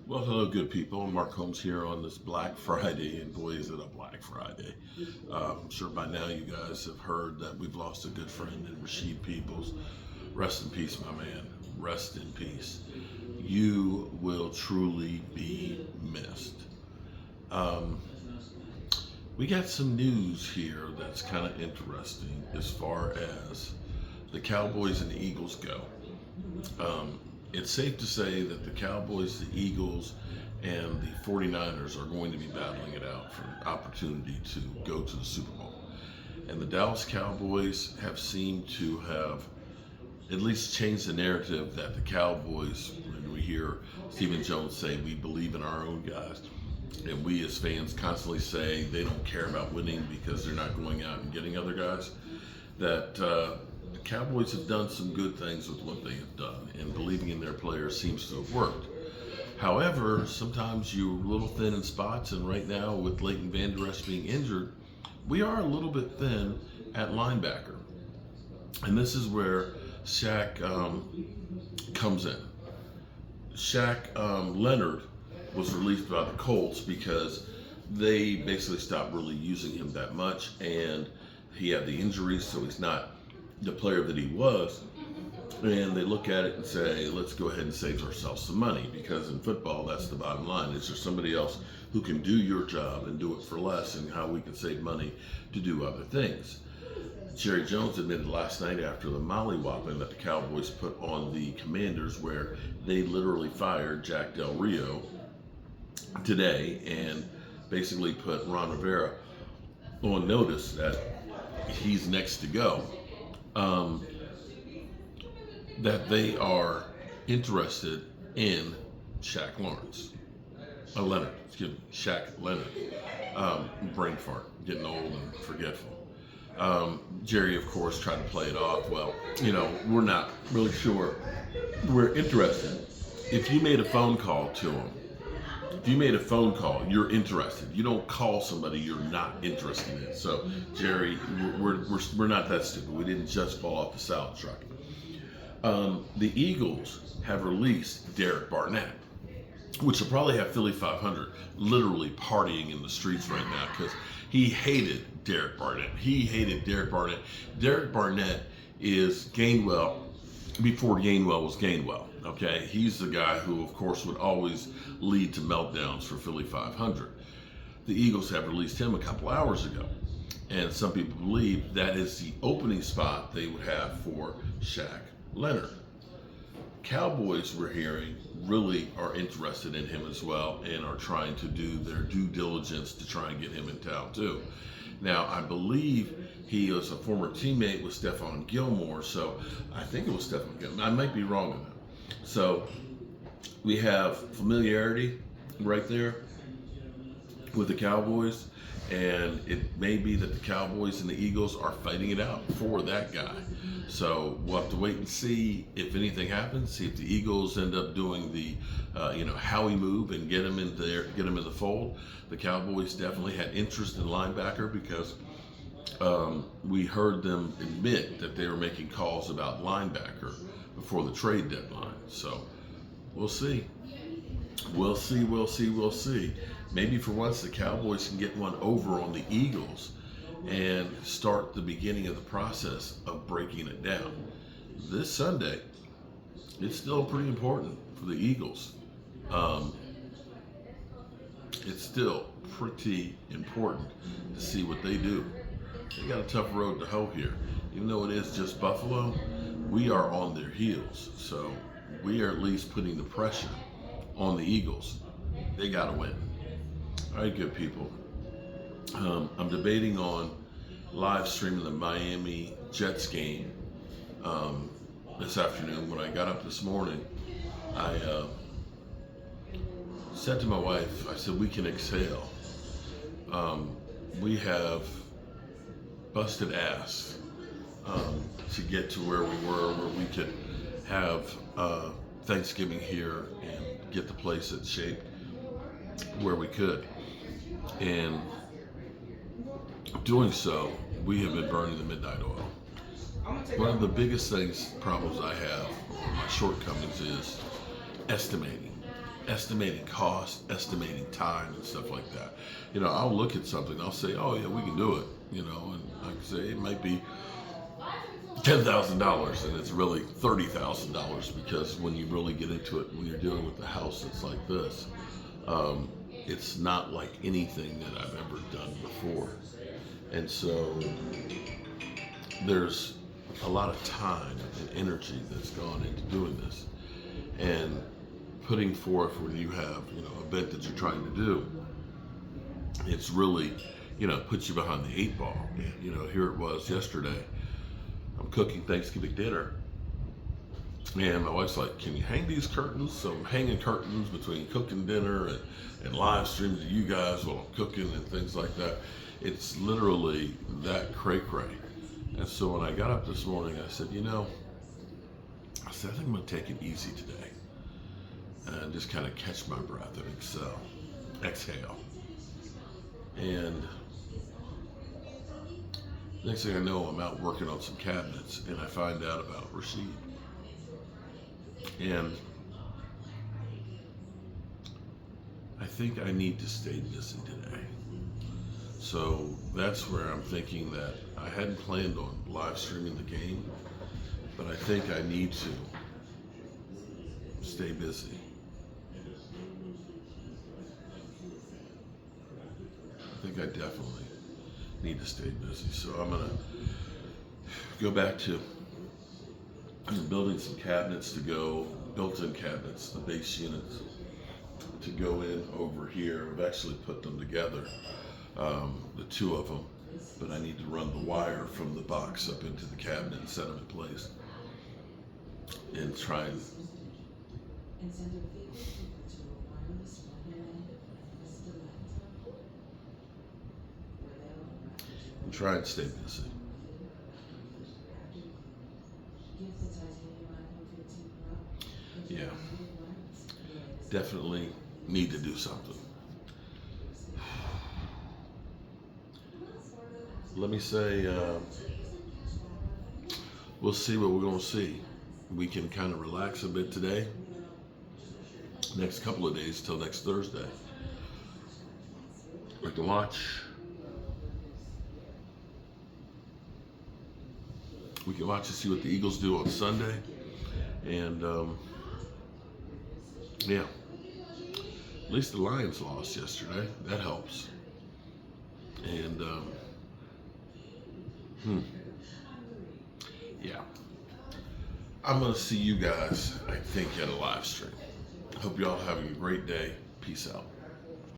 Well, hello, good people. Mark Holmes here on this Black Friday, and boy, is it a Black Friday. I'm sure by now you guys have heard that we've lost a good friend in Rasheed Peoples. Rest in peace, my man. Rest in peace. You will truly be missed. Um, we got some news here that's kind of interesting as far as the Cowboys and the Eagles go. It's safe to say that the Cowboys, the Eagles, and the 49ers are going to be battling it out for an opportunity to go to the Super Bowl. And the Dallas Cowboys have seemed to have at least changed the narrative that the Cowboys, when we hear Stephen Jones say, we believe in our own guys, and we as fans constantly say they don't care about winning because they're not going out and getting other guys, that the Cowboys have done some good things with what they have done, and believing in their players seems to have worked. However, sometimes you're a little thin in spots, and right now with Leighton Vander Esch being injured, we are a little bit thin at linebacker. And this is where Shaq comes in. Shaq Leonard was released by the Colts because they basically stopped really using him that much, and he had the injuries, so he's not the player that he was. And they look at it and say, let's go ahead and save ourselves some money, because in football, that's the bottom line. Is there somebody else who can do your job and do it for less, and how we can save money to do other things? Jerry Jones admitted last night after the mollywhopping that the Cowboys put on the Commanders, where they literally fired Jack Del Rio today and basically put Ron Rivera on notice that he's next to go. That they are interested in Shaq Leonard. Brain fart, getting old and forgetful. Jerry, of course, tried to play it off. Well, we're not really sure. We're interested. If you made a phone call to him, you're interested. You don't call somebody you're not interested in. So, Jerry, we're not that stupid. We didn't just fall off the salad truck. The Eagles have released Derek Barnett, which will probably have Philly 500 literally partying in the streets right now, because he hated Derek Barnett. Derek Barnett is Gainwell before Gainwell was Gainwell. Okay, he's the guy who, of course, would always lead to meltdowns for Philly 500. The Eagles have released him a couple hours ago, and some people believe that is the opening spot they would have for Shaq Leonard. Cowboys, we're hearing, really are interested in him as well, and are trying to do their due diligence to try and get him in town too. Now, I believe he was a former teammate with Stephon Gilmore, so I think it was Stephon Gilmore. I might be wrong on that. So we have familiarity right there with the Cowboys, and it may be that the Cowboys and the Eagles are fighting it out for that guy. So we'll have to wait and see if anything happens. See if the Eagles end up doing the, Howie move and get him in the fold. The Cowboys definitely had interest in linebacker, because we heard them admit that they were making calls about linebacker before the trade deadline. So we'll see. We'll see. Maybe for once the Cowboys can get one over on the Eagles and start the beginning of the process of breaking it down. This Sunday, it's still pretty important for the Eagles. It's still pretty important to see what they do. They got a tough road to hoe here. Even though it is just Buffalo, we are on their heels. So we are at least putting the pressure on the Eagles. They got to win. All right, good people. I'm debating on live streaming the Miami Jets game this afternoon. When I got up this morning, I said to my wife, I said, we can exhale. We have busted ass to get to where we were, where we could have Thanksgiving here and get the place in shape where we could. And doing so, we have been burning the midnight oil. One of the biggest problems I have, or my shortcomings, is estimating. estimating cost, estimating time, and stuff like that. I'll look at something, I'll say, oh yeah, we can do it, and like I say, it might be $10,000 and it's really $30,000, because when you really get into it, when you're dealing with a house that's like this, it's not like anything that I've ever done before. And so there's a lot of time and energy that's gone into doing this, and putting forth when you have a event that you're trying to do. It's really puts you behind the eight ball. And, here it was yesterday. I'm cooking Thanksgiving dinner, and my wife's like, "Can you hang these curtains?" So I'm hanging curtains between cooking dinner and live streaming to you guys while I'm cooking and things like that. It's literally that cray-cray. And so when I got up this morning, I said, I think I'm going to take it easy today and just kind of catch my breath and exhale. And next thing I know, I'm out working on some cabinets, and I find out about Rashid. And I think I need to stay busy today. So that's where I'm thinking that I hadn't planned on live streaming the game, but I think I need to stay busy. I think I definitely need to stay busy. So I'm gonna go back to building some cabinets built-in cabinets, the base units, to go in over here. I've actually put them together, the two of them, but I need to run the wire from the box up into the cabinet and set them in place, and try and stay busy. Yeah, definitely need to do something. Let me say, we'll see what we're going to see. We can kind of relax a bit today. Next couple of days till next Thursday. We can watch. We can watch and see what the Eagles do on Sunday. And, yeah. At least the Lions lost yesterday. That helps. And, yeah. I'm going to see you guys, I think, at a live stream. Hope y'all having a great day. Peace out.